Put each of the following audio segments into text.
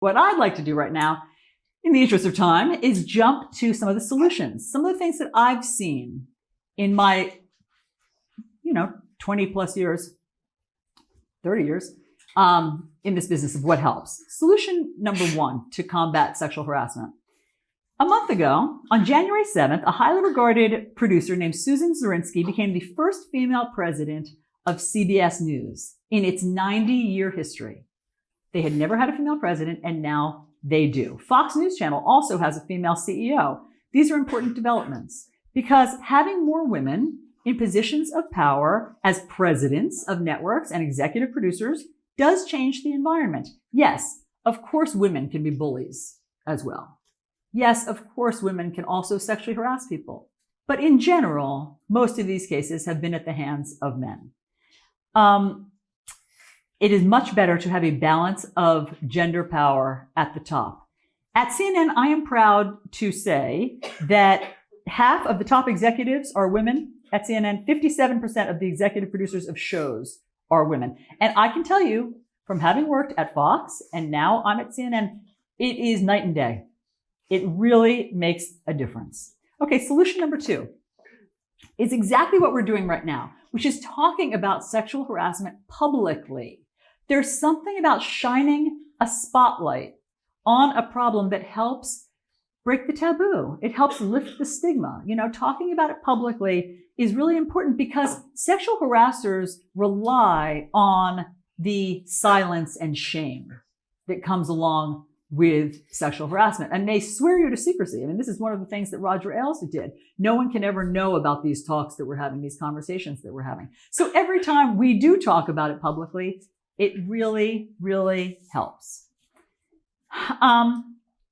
what I'd like to do right now, in the interest of time, is jump to some of the solutions, some of the things that I've seen in my, 20 plus years, 30 years, in this business of what helps. Solution number one to combat sexual harassment. A month ago, on January 7th, a highly regarded producer named Susan Zirinsky became the first female president of CBS News in its 90-year history. They had never had a female president, and now they do. Fox News Channel also has a female CEO. These are important developments because having more women in positions of power as presidents of networks and executive producers does change the environment. Yes, of course, women can be bullies as well. Yes, of course, women can also sexually harass people. But in general, most of these cases have been at the hands of men. It is much better to have a balance of gender power at the top. At CNN, I am proud to say that half of the top executives are women. At CNN, 57% of the executive producers of shows are women. And I can tell you, from having worked at Fox and now I'm at CNN, it is night and day. It really makes a difference. Okay, solution number two is exactly what we're doing right now, which is talking about sexual harassment publicly. There's something about shining a spotlight on a problem that helps break the taboo. It helps lift the stigma. Talking about it publicly is really important because sexual harassers rely on the silence and shame that comes along with sexual harassment. And they swear you to secrecy. I mean, this is one of the things that Roger Ailes did. No one can ever know about these talks that we're having, these conversations that we're having. So every time we do talk about it publicly, it really, really helps.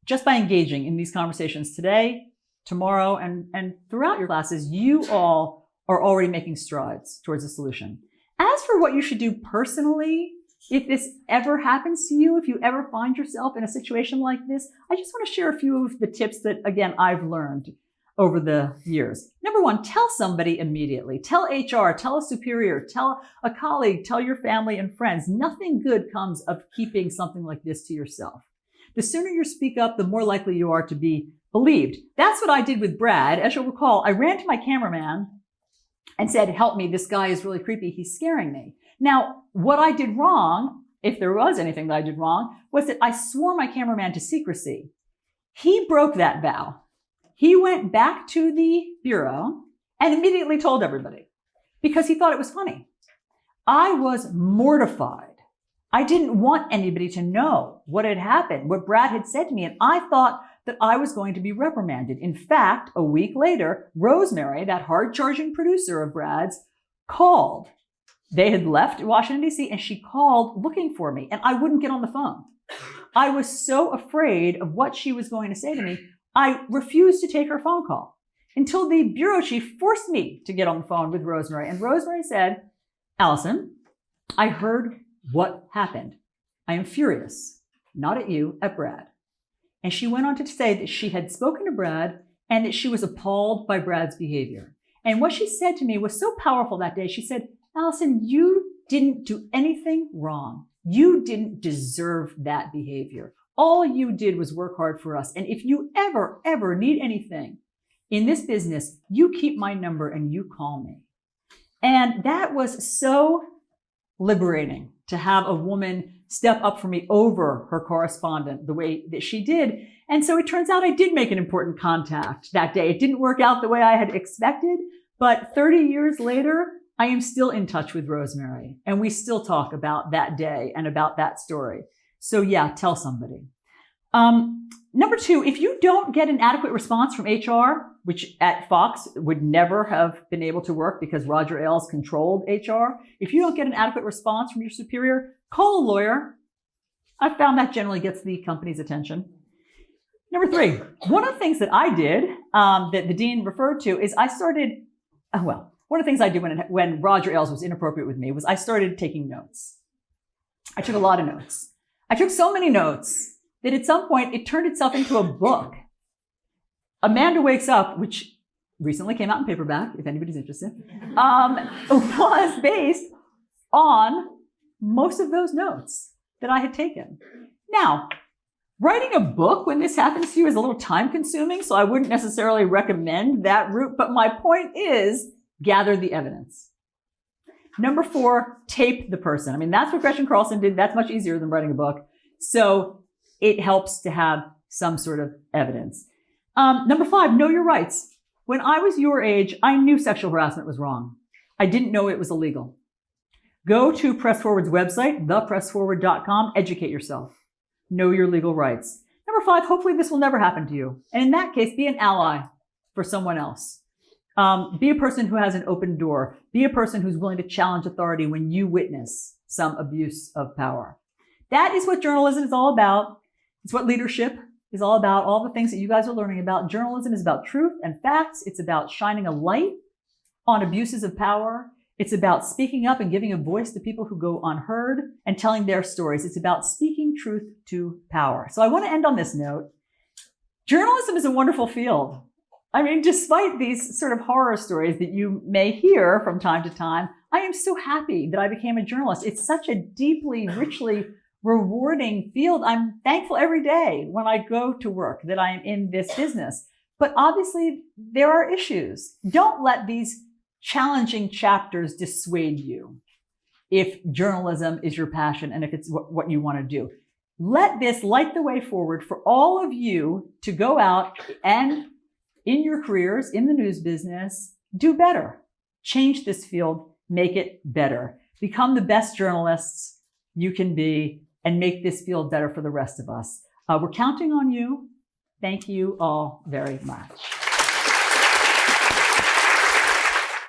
Just by engaging in these conversations today, tomorrow, and throughout your classes, you all are already making strides towards a solution. As for what you should do personally, if this ever happens to you, if you ever find yourself in a situation like this, I just want to share a few of the tips that, again, I've learned over the years. Number one, tell somebody immediately. Tell HR, tell a superior, tell a colleague, tell your family and friends. Nothing good comes of keeping something like this to yourself. The sooner you speak up, the more likely you are to be believed. That's what I did with Brad. As you'll recall, I ran to my cameraman and said, help me, this guy is really creepy, he's scaring me. Now, what I did wrong, if there was anything that I did wrong, was that I swore my cameraman to secrecy. He broke that vow. He went back to the bureau and immediately told everybody because he thought it was funny. I was mortified. I didn't want anybody to know what had happened, what Brad had said to me, and I thought that I was going to be reprimanded. In fact, a week later, Rosemary, that hard-charging producer of Brad's, called. They had left Washington, D.C., and she called looking for me, and I wouldn't get on the phone. I was so afraid of what she was going to say to me, I refused to take her phone call until the bureau chief forced me to get on the phone with Rosemary. And Rosemary said, Alisyn, I heard what happened. I am furious, not at you, at Brad. And she went on to say that she had spoken to Brad and that she was appalled by Brad's behavior. And what she said to me was so powerful that day. She said, Alisyn, you didn't do anything wrong. You didn't deserve that behavior. All you did was work hard for us. And if you ever need anything in this business, you keep my number and you call me. And that was so liberating to have a woman step up for me over her correspondent the way that she did. And so it turns out I did make an important contact that day. It didn't work out the way I had expected, but 30 years later, I am still in touch with Rosemary, and we still talk about that day and about that story. So yeah, tell somebody. Number two, if you don't get an adequate response from HR, which at Fox would never have been able to work because Roger Ailes controlled HR, if you don't get an adequate response from your superior, call a lawyer. I've found that generally gets the company's attention. Number three, one of the things that I did that the dean referred to is I started, one of the things I did when Roger Ailes was inappropriate with me was I started taking notes. I took a lot of notes. I took so many notes that at some point it turned itself into a book. Amanda Wakes Up, which recently came out in paperback, if anybody's interested, was based on most of those notes that I had taken. Now, Writing a book when this happens to you is a little time consuming, so I wouldn't necessarily recommend that route. But my point is, gather the evidence. Number 4, tape the person. I mean, that's what Gretchen Carlson did. That's much easier than writing a book. So it helps to have some sort of evidence. Number 5, know your rights. When I was your age, I knew sexual harassment was wrong. I didn't know it was illegal. Go to Press Forward's website, thepressforward.com, educate yourself. Know your legal rights. Number 5, hopefully this will never happen to you. And in that case, be an ally for someone else. Be a person who has an open door. Be a person who's willing to challenge authority when you witness some abuse of power. That is what journalism is all about. It's what leadership is all about. All the things that you guys are learning about. Journalism is about truth and facts. It's about shining a light on abuses of power. It's about speaking up and giving a voice to people who go unheard and telling their stories. It's about speaking truth to power. So I want to end on this note. Journalism is a wonderful field. I mean, despite these sort of horror stories that you may hear from time to time, I am so happy that I became a journalist. It's such a deeply, richly rewarding field. I'm thankful every day when I go to work that I am in this business. But obviously, there are issues. Don't let these challenging chapters dissuade you if journalism is your passion and if it's what you want to do. Let this light the way forward for all of you to go out and in your careers, in the news business, do better. Change this field, make it better. Become the best journalists you can be and make this field better for the rest of us. We're counting on you. Thank you all very much.